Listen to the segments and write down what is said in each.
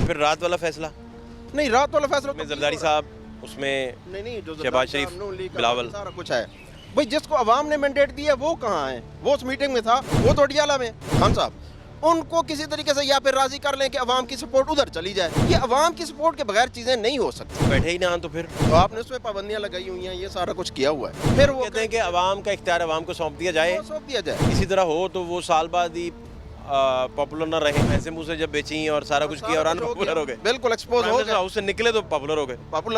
फिर रात वाला फैसला नहीं, रात वाला फैसला में जरदारी साहब, उसमें नहीं जो शहबाज शरीफ, बिलावल, सारा कुछ है भाई। जिसको अवाम ने मैंडेट दिया वो कहाँ है? वो उस मीटिंग में था, वो तो अडियाला में। खान साहब उनको किसी तरीके से या फिर राजी कर लें कि अवाम की सपोर्ट उधर चली जाए। ये अवाम की सपोर्ट के बगैर चीजें नहीं हो सकती। बैठे ही ना तो फिर तो आपने उसमें पाबंदियां लगाई हुई हैं, ये सारा कुछ किया हुआ है। फिर वो कहते हैं कि अवाम का इख्तियार अवाम को सौंप दिया जाए, सौंप दिया जाए। इसी तरह हो तो वो साल बाद ही पॉपुलर ना रहे। ऐसे मुंह से जब बेची और सारा कुछ किया और अनपॉपुलर हो गए, बिल्कुल एक्सपोज हो गए, हाउस से निकले तो पॉपुलर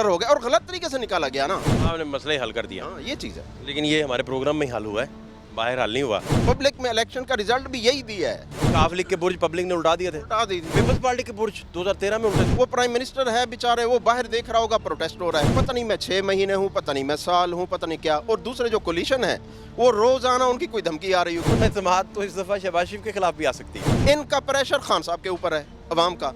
हो गए, और गलत तरीके से निकाला गया ना। आपने मसला ही हल कर दिया। ये चीज है, लेकिन ये हमारे प्रोग्राम में ही हल हुआ है, बाहर हल नहीं हुआ। पब्लिक में इलेक्शन का रिजल्ट भी यही दिया है। काफ लीग के बुर्ज पब्लिक ने उल्टा दिए थे, पीपल्स पार्टी के बुर्ज 2013 में उल्टे थे। वो प्राइम मिनिस्टर है बेचारे, वो बाहर देख रहा होगा प्रोटेस्ट हो रहा है, पता नहीं मैं 6 महीने हूँ, पता नहीं मैं साल हूँ, पता नहीं क्या। और दूसरे जो कोलिशन है वो रोजाना उनकी कोई धमकी आ रही हो। एतमाद तो इस दफा शहबाज शरीफ के खिलाफ भी आ सकती है। इनका प्रेशर खान साहब के ऊपर है, अवाम का,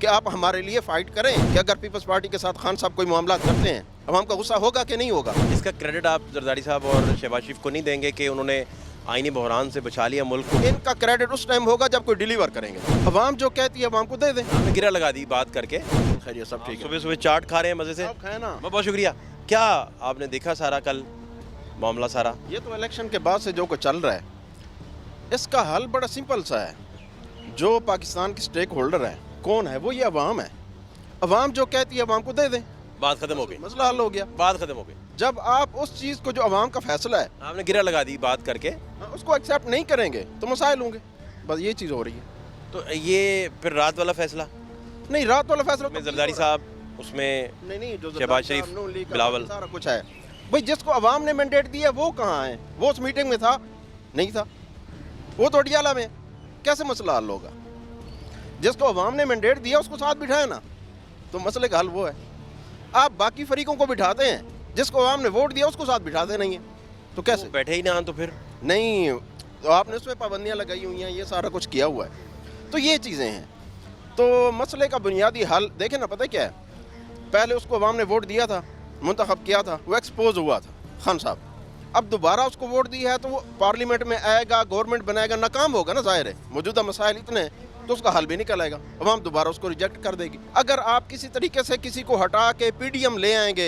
कि आप हमारे लिए फाइट करें कि अगर पीपल्स पार्टी के साथ खान साहब कोई मामला करते हैं, अवाम का गुस्सा होगा कि नहीं होगा। इसका क्रेडिट आप जरदारी साहब और शहबाज शरीफ को नहीं देंगे कि उन्होंने आईनी बहरान से बचा लिया मुल्क को? इनका क्रेडिट उस टाइम होगा जब कोई डिलीवर करेंगे। अवाम जो कहती है अवाम को दे दें। आपने गिरा लगा दी बात करके। खैर ये सब ठीक है। सुबह सुबह चाट खा रहे हैं मजे से, खाए ना। बहुत शुक्रिया। क्या आपने देखा सारा कल मामला सारा? ये तो इलेक्शन के बाद से जो कुछ चल रहा है, इसका हल बड़ा सिंपल सा है। जो पाकिस्तान के स्टेक होल्डर है, कौन है वो? ये अवाम है। अवाम जो कहती है अवाम को दे दें, बात खत्म हो गई, मसला हल हो गया, बात खत्म हो गई। जब आप उस चीज को जो अवाम का फैसला है, आपने गिरा लगा दी बात करके, उसको एक्सेप्ट नहीं करेंगे तो मसाइल होंगे। बस ये चीज हो रही है। तो ये फिर रात वाला फैसला नहीं, रात वाला फैसला में जरदारी साहब, उसमें नहीं जो शहबाज शरीफ, बिलावल, सारा कुछ है भाई। जिसको अवाम ने मैंडेट दिया वो कहाँ है? वो उस मीटिंग में था? नहीं था, वो तो अडियाला में। कैसे मसला हल होगा? जिसको अवाम ने मैंडेट दिया उसको साथ बिठाए ना, तो मसले का हल वो है। आप बाकी फरीकों को बिठाते हैं, जिसको अवाम ने वोट दिया उसको साथ बिठाते नहीं है, तो कैसे? बैठे ही ना तो फिर नहीं, तो आपने उसमें पाबंदियां लगाई हुई हैं, ये सारा कुछ किया हुआ है। तो ये चीज़ें हैं। तो मसले का बुनियादी हल देखें ना, पता है क्या है? पहले उसको अवाम ने वोट दिया था, मुंतखब किया था, वो एक्सपोज हुआ था खान साहब। अब दोबारा उसको वोट दिया है तो वो पार्लियामेंट में आएगा, गवर्नमेंट बनाएगा, नाकाम होगा ना, जाहिर है। मौजूदा मसाइल इतने हैं तो उसका हल भी निकल आएगा, अवाम दोबारा उसको रिजेक्ट कर देगी। अगर आप किसी तरीके से किसी को हटा के पीडीएम ले आएंगे,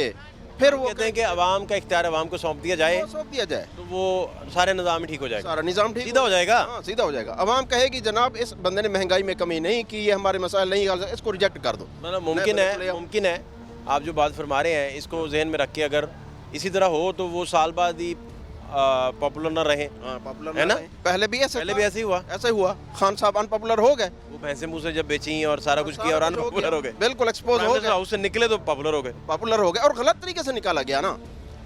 फिर वो कहते हैं कि अवाम का इख्तियार अवाम को सौंप दिया जाए, तो वो सारे निज़ाम ही ठीक हो जाएगा, सारा निज़ाम ठीक सीधा हो जाएगा। हाँ, सीधा हो जाएगा। अवाम कहेगी जनाब इस बंदे ने महंगाई में कमी नहीं की, ये हमारे मसाइल नहीं हल, इसको रिजेक्ट कर दो। मतलब मुमकिन है आप जो बात फरमा रहे हैं इसको जहन में रख के अगर इसी तरह हो तो वो साल बाद ही पॉपुलर ना रहे, पॉपुलर है ना? पहले भी ऐसे हुआ, ऐसे हुआ। खान साहब अनपॉपुलर हो गए, वो भैंसे मुंह से जब बेची और सारा कुछ किया और अनपॉपुलर हो गए, बिल्कुल एक्सपोज हो गए, हाउस से निकले तो पॉपुलर हो गए, और गलत तरीके से निकाला गया ना।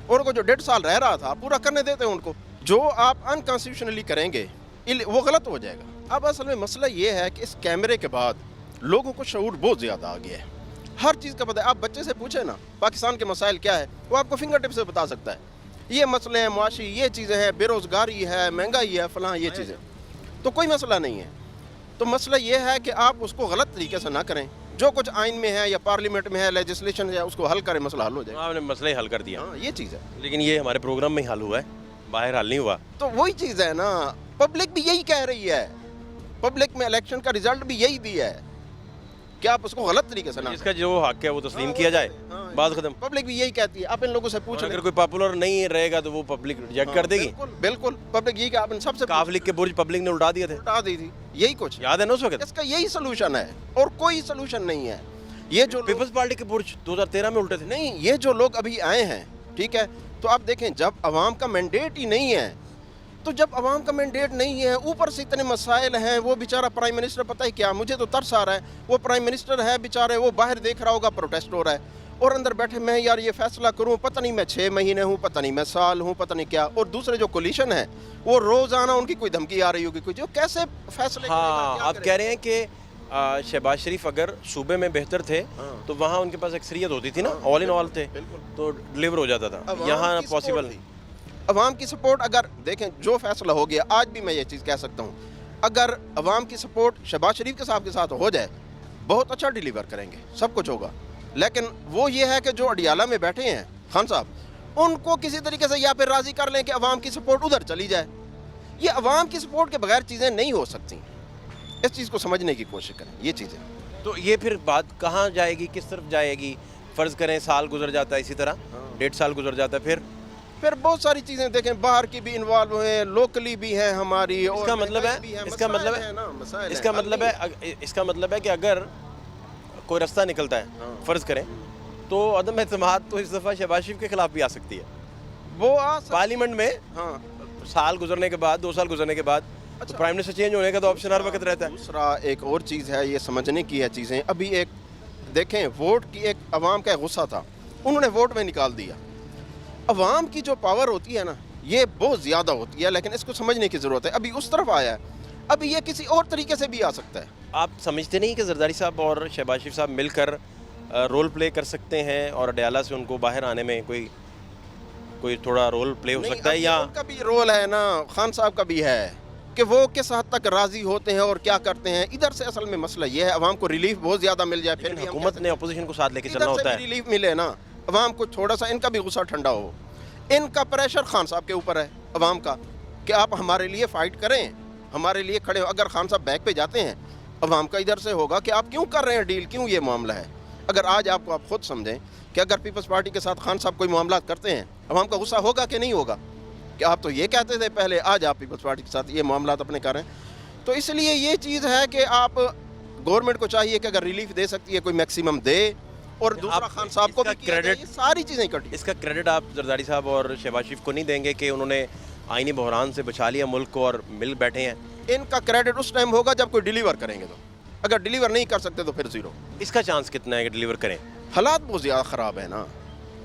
उनको जो 1.5 साल रह रहा था पूरा करने देते हैं उनको। जो आप अनकॉन्स्टिट्यूशनली करेंगे वो गलत हो जाएगा। अब असल में मसला ये है कि इस कैमरे के बाद लोगों को शऊर बहुत ज़्यादा आ गया है, हर चीज़ का पता है। आप बच्चे से पूछे ना पाकिस्तान के मसाइल क्या है, वो आपको फिंगर टिप से बता सकता है। ये मसले हैं मुआशी, ये चीज़ें हैं, बेरोज़गारी है, महंगाई है, फलां ये चीज़ें, तो कोई मसला नहीं है। तो मसला ये है कि आप उसको गलत तरीके से ना करें। जो कुछ आइन में है या पार्लियामेंट में है, लेजिस्लेशन है, उसको हल करें, मसला हल हो जाए। आपने मसला ही हल कर दिया। ये चीज़ है, लेकिन ये हमारे प्रोग्राम में ही हल हुआ है, बाहर हल नहीं हुआ। तो वही चीज़ है ना, पब्लिक भी यही कह रही है। पब्लिक में इलेक्शन का रिजल्ट भी यही दिया है कि आप उसको गलत तरीके से ना, इसका जो हक है वो तस्लीम किया जाए, बात खत्म। पब्लिक भी यही कहती है। आप इन लोगों से पूछ, अगर कोई पॉपुलर नहीं रहेगा तो वो पब्लिक रिजेक्ट कर देगी। बिल्कुल पब्लिक यही, आप इन सबसे काफ लीग के बुर्ज पब्लिक ने उल्टा दिए थे, उल्टा दी थी, यही कुछ याद है ना उस वक्त? इसका यही सोल्यूशन है और कोई सोल्यूशन नहीं है। ये जो पीपल्स पार्टी के बुर्ज 2013 में उल्टे थे। नहीं, ये जो लोग अभी आए हैं, ठीक है, तो आप देखें जब अवाम का मैंडेट ही नहीं है, तो जब अवाम का मैंडेट नहीं है, ऊपर से इतने मसाइल हैं, वो बेचारा प्राइम मिनिस्टर, पता है क्या, मुझे तो तरस आ रहा है, वो प्राइम मिनिस्टर है बेचारे, वो बाहर देख रहा होगा प्रोटेस्ट हो रहा है, और अंदर बैठे मैं यार ये फैसला करूं, पता नहीं मैं 6 महीने हूं, पता नहीं मैं साल हूं, पता नहीं क्या। और दूसरे जो कोलिशन है वो रोजाना उनकी कोई धमकी आ रही होगी, कोई जो कैसे फैसले। हाँ, आप कह रहे हैं कि शहबाज शरीफ अगर सूबे में बेहतर थे तो वहाँ उनके पास अक्सरियत होती थी ना, ऑल इन ऑल थे, तो डिलीवर हो जाता था। यहाँ पॉसिबल नहीं। अवाम की सपोर्ट अगर देखें, जो फैसला हो गया, आज भी मैं ये चीज़ कह सकता हूँ, अगर अवाम की सपोर्ट शहबाज शरीफ के साहब के साथ हो जाए, बहुत अच्छा डिलीवर करेंगे, सब कुछ होगा। लेकिन वो ये है कि जो अडियाला में बैठे हैं खान साहब, उनको किसी तरीके से या फिर राज़ी कर लें कि अवाम की सपोर्ट उधर चली जाए। ये अवाम की सपोर्ट के बगैर चीज़ें नहीं हो सकती। इस चीज़ को समझने की कोशिश करें, ये चीज़ें। तो ये फिर बात कहाँ जाएगी, किस तरफ जाएगी? फ़र्ज़ करें साल गुजर जाता है इसी तरह, 1.5 साल गुजर जाता है, फिर बहुत सारी चीज़ें देखें, बाहर की भी इन्वॉल्व हुए, लोकली भी हैं हमारी। इसका मतलब है, इसका मतलब है कि अगर कोई रास्ता निकलता है, फ़र्ज़ करें, तो अदम एतमाद तो इस दफ़ा शहबाज शरीफ के खिलाफ भी आ सकती है। वो पार्लियामेंट में साल गुजरने के बाद, 2 साल गुजरने के बाद, तो प्राइम मिनिस्टर चेंज होने का तो ऑप्शन हर वक्त रहता है। दूसरा एक और चीज़ है, ये समझने की है चीज़ें। अभी एक देखें, वोट की एक अवाम का गुस्सा था, उन्होंने वोट में निकाल दिया। अवाम की जो पावर होती है ना, ये बहुत ज़्यादा होती है, लेकिन इसको समझने की ज़रूरत है। अभी उस तरफ आया है, अभी ये किसी और तरीके से भी आ सकता है। आप समझते नहीं कि जरदारी साहब और शहबाज शरीफ साहब मिलकर रोल प्ले कर सकते हैं और अडयाला से उनको बाहर आने में कोई थोड़ा रोल प्ले हो सकता है? या उनका भी रोल है ना, खान साहब का भी है कि वो किस हद तक राज़ी होते हैं और क्या करते हैं। इधर से असल में मसला ये है, अवाम को रिलीफ बहुत ज़्यादा मिल जाए, फिर भी हुकूमत ने अपोजिशन को साथ लेके चलना इधर होता से है। भी रिलीफ मिले ना, अवाम को थोड़ा सा इनका भी गुस्सा ठंडा हो। इनका प्रेशर खान साहब के ऊपर है, अवाम का, कि आप हमारे लिए फ़ाइट करें, हमारे लिए खड़े हो। अगर खान साहब बैक पे जाते हैं, अवाम का इधर से होगा कि आप क्यों कर रहे हैं डील, क्यों ये मामला है। अगर आज आपको आप खुद समझें कि अगर पीपल्स पार्टी के साथ खान साहब कोई मामला करते हैं, अवाम का गुस्सा होगा कि नहीं होगा? कि आप तो ये कहते थे पहले, आज आप पीपल्स पार्टी के साथ ये मामला अपने कर रहे हैं। तो इसलिए ये चीज़ है कि आप गवर्नमेंट को चाहिए कि अगर रिलीफ दे सकती है कोई मैक्सिमम दे, और दूसरा खान साहब को भी क्रेडिट, सारी चीज़ें इकट्ठी। इसका क्रेडिट आप जरदारी साहब और शहबाज शरीफ को नहीं देंगे कि उन्होंने आईनी बहरान से बचा लिया मुल्क को और मिल बैठे हैं? इनका क्रेडिट उस टाइम होगा जब कोई डिलीवर करेंगे, तो अगर डिलीवर नहीं कर सकते तो फिर ज़ीरो। इसका चांस कितना है कि डिलीवर करें? हालात बहुत ज़्यादा ख़राब है ना,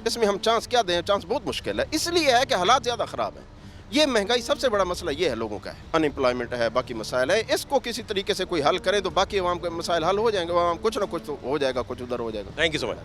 इसमें हम चांस क्या दें? चांस बहुत मुश्किल है, इसलिए है कि हालात ज़्यादा ख़राब है। ये महंगाई सबसे बड़ा मसला ये है लोगों का है, अनएम्प्लॉयमेंट है, बाकी मसाइल है। इसको किसी तरीके से कोई हल करे तो बाकी आवाम के मसाइल हल हो जाएंगे, आवाम कुछ ना कुछ तो हो जाएगा, कुछ उधर हो जाएगा। Thank you so much.